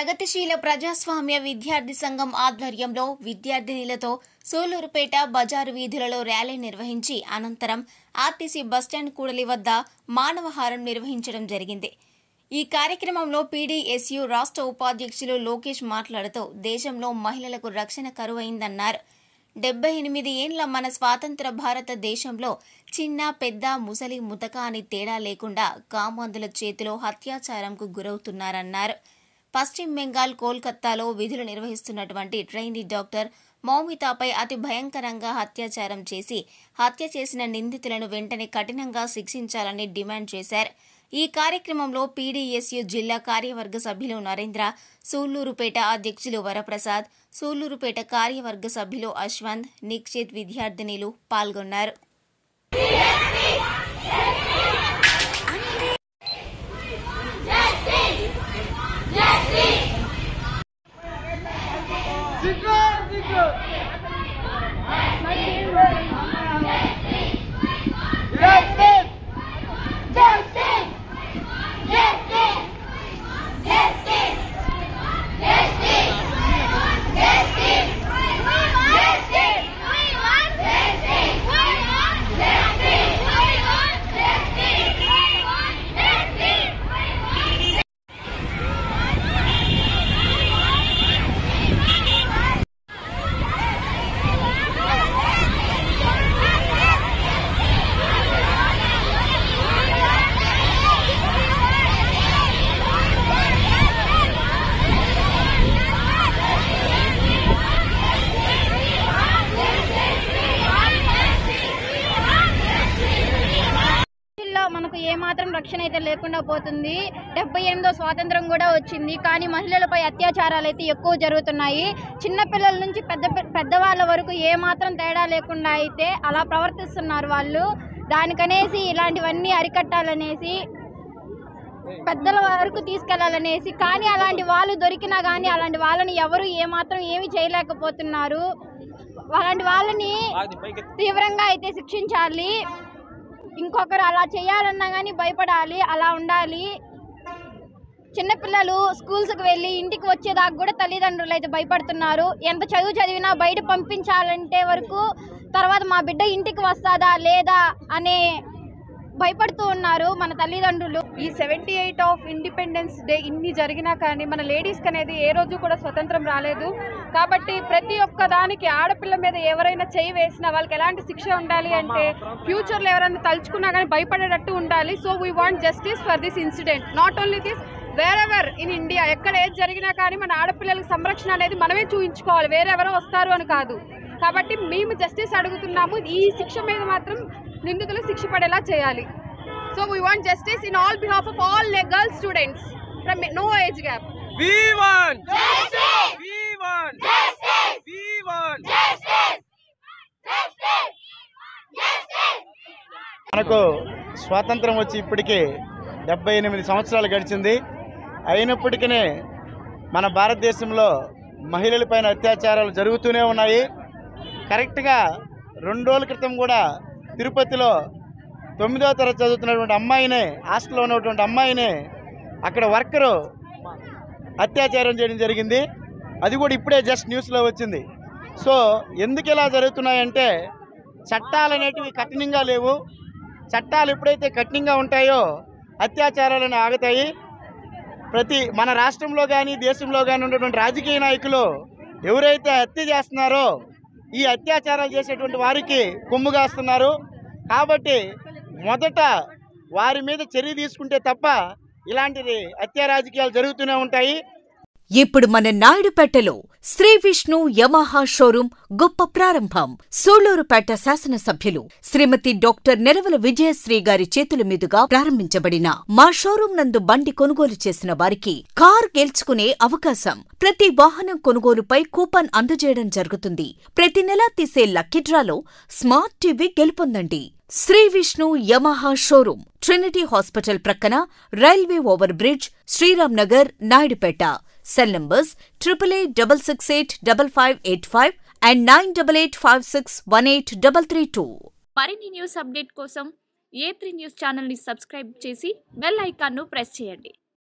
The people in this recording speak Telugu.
ప్రగతిశీల ప్రజాస్వామ్య విద్యార్థి సంఘం ఆధ్వర్యంలో విద్యార్థినిలతో సూళ్లూరుపేట బజారు వీధులలో ర్యాలీ నిర్వహించి అనంతరం ఆర్టీసీ బస్టాండ్ కూడలి వద్ద మానవహారం నిర్వహించడం జరిగింది. ఈ కార్యక్రమంలో పీడీఎస్యూ రాష్ట్ర ఉపాధ్యక్షులు లోకేష్ మాట్లాడుతూ దేశంలో మహిళలకు రక్షణ కరువైందన్నారు. 78 ఏండ్ల మన స్వాతంత్ర భారతదేశంలో చిన్న పెద్ద ముసలి ముతక అని తేడా లేకుండా కామాంధుల చేతిలో హత్యాచారంకు గురవుతున్నారన్నారు. పశ్చిమ బెంగాల్ కోల్కతాలో విధులు నిర్వహిస్తున్నటువంటి ట్రైనీ డాక్టర్ మౌమితాపై అతి భయంకరంగా అత్యాచారం చేసి హత్య చేసిన నిందితులను వెంటనే కఠినంగా శిక్షించాలని డిమాండ్ చేశారు. ఈ కార్యక్రమంలో పీడీఎస్యూ జిల్లా కార్యవర్గ సభ్యులు నరేంద్ర, సూళ్లూరుపేట అధ్యక్షులు వరప్రసాద్, సూళ్లూరుపేట కార్యవర్గ సభ్యులు అశ్వంత్, నిక్షిత్ విద్యార్థినిలు పాల్గొన్నారు. మనకు ఏమాత్రం రక్షణ అయితే లేకుండా పోతుంది. 78వ స్వాతంత్రం కూడా వచ్చింది, కానీ మహిళలపై అత్యాచారాలు అయితే ఎక్కువ జరుగుతున్నాయి. చిన్నపిల్లల నుంచి పెద్దవాళ్ళ వరకు ఏమాత్రం తేడా లేకుండా అయితే అలా ప్రవర్తిస్తున్నారు వాళ్ళు. దానికనేసి ఇలాంటివన్నీ అరికట్టాలనేసి పెద్దల వరకు తీసుకెళ్లాలనేసి, కానీ అలాంటి వాళ్ళు దొరికినా కానీ అలాంటి వాళ్ళని ఎవరు ఏమాత్రం ఏమి చేయలేకపోతున్నారు. అలాంటి వాళ్ళని తీవ్రంగా అయితే శిక్షించాలి. ఇంకొకరు అలా చేయాలన్నా కానీ భయపడాలి, అలా ఉండాలి. చిన్నపిల్లలు స్కూల్స్కి వెళ్ళి ఇంటికి వచ్చేదాకా కూడా తల్లిదండ్రులు అయితే భయపడుతున్నారు. ఎంత చదువు చదివినా బయట పంపించాలంటే వరకు తర్వాత మా బిడ్డ ఇంటికి వస్తుందా లేదా అనే భయపడుతూ ఉన్నారు మన తల్లిదండ్రులు. ఈ 78 ఆఫ్ ఇండిపెండెన్స్ డే ఇన్ని జరిగినా కానీ మన లేడీస్కి అనేది ఏ రోజు కూడా స్వతంత్రం రాలేదు. కాబట్టి ప్రతి ఒక్క దానికి ఆడపిల్ల మీద ఎవరైనా చేయి వేసినా వాళ్ళకి ఎలాంటి శిక్ష ఉండాలి అంటే ఫ్యూచర్లో ఎవరైనా తలుచుకున్నా కానీ భయపడేటట్టు ఉండాలి. So we want justice for this incident. Not only this, wherever in India ఎక్కడ ఏది జరిగినా కానీ మన ఆడపిల్లలకు సంరక్షణ అనేది మనమే చూపించుకోవాలి, వేరెవరో వస్తారు అని కాదు. కాబట్టి మేము జస్టిస్ అడుగుతున్నాము. ఈ శిక్ష మీద మాత్రం నిందితులు శిక్ష పడేలా చేయాలి. So we want justice in all behalf of all girl students from no age gap. We want justice. We want justice. We want justice. Justice. Justice. మనకు స్వాతంత్రం వచ్చి ఇప్పటికే 78 సంవత్సరాలు గడిచింది. అయినప్పటికీ మన భారతదేశంలో మహిళలపైన అత్యాచారాలు జరుగుతూనే ఉన్నాయి. కరెక్ట్గా 2 రోజుల క్రితం కూడా తిరుపతిలో 9వ తరగతి చదువుతున్నటువంటి అమ్మాయినే, హాస్టల్లో ఉన్నటువంటి అమ్మాయినే అక్కడ వర్కరు అత్యాచారం చేయడం జరిగింది. అది కూడా ఇప్పుడే జస్ట్ న్యూస్లో వచ్చింది. సో ఎందుకు ఇలా జరుగుతున్నాయంటే చట్టాలు అనేటివి కఠినంగా లేవు. చట్టాలు ఎప్పుడైతే కఠినంగా ఉంటాయో అత్యాచారాలను ఆగుతాయి. మన రాష్ట్రంలో కానీ దేశంలో కానీ ఉన్నటువంటి రాజకీయ నాయకులు ఎవరైతే హత్య చేస్తున్నారో ఈ అత్యాచారాలు చేసేటువంటి వారికి కొమ్ముగాస్తున్నారు. కాబట్టి మొదట వారి మీద చర్య తీసుకుంటే తప్ప ఇలాంటి హత్య రాజకీయాలు జరుగుతూనే ఉంటాయి. ఇప్పుడు మన నాయుడుపేటలో శ్రీ విష్ణు యమహా షోరూం గొప్ప ప్రారంభం. సూళ్లూరుపేట శాసనసభ్యులు శ్రీమతి డాక్టర్ నెరవల విజయశ్రీ గారి చేతుల మీదుగా ప్రారంభించబడిన మా షోరూం నందు బండి కొనుగోలు చేసిన వారికి కార్ గెలుచుకునే అవకాశం. ప్రతి వాహనం కొనుగోలుపై కూపన్ అందజేయడం జరుగుతుంది. ప్రతి నెలా తీసే లక్కీ డ్రాలో స్మార్ట్ టీవీ గెలుపొందండి. Shri Vishnu Yamaha showroom, Trinity hospital ప్రక్కన, railway over bridge, Sriram Nagar, Naidupeta. Cell numbers 8886855585 and 9885618332. మరిన్ని న్యూస్ అప్డేట్ కోసం A3 న్యూస్ ఛానల్ ని సబ్స్క్రైబ్ చేసి బెల్ ఐకాన్ ను ప్రెస్ చేయండి.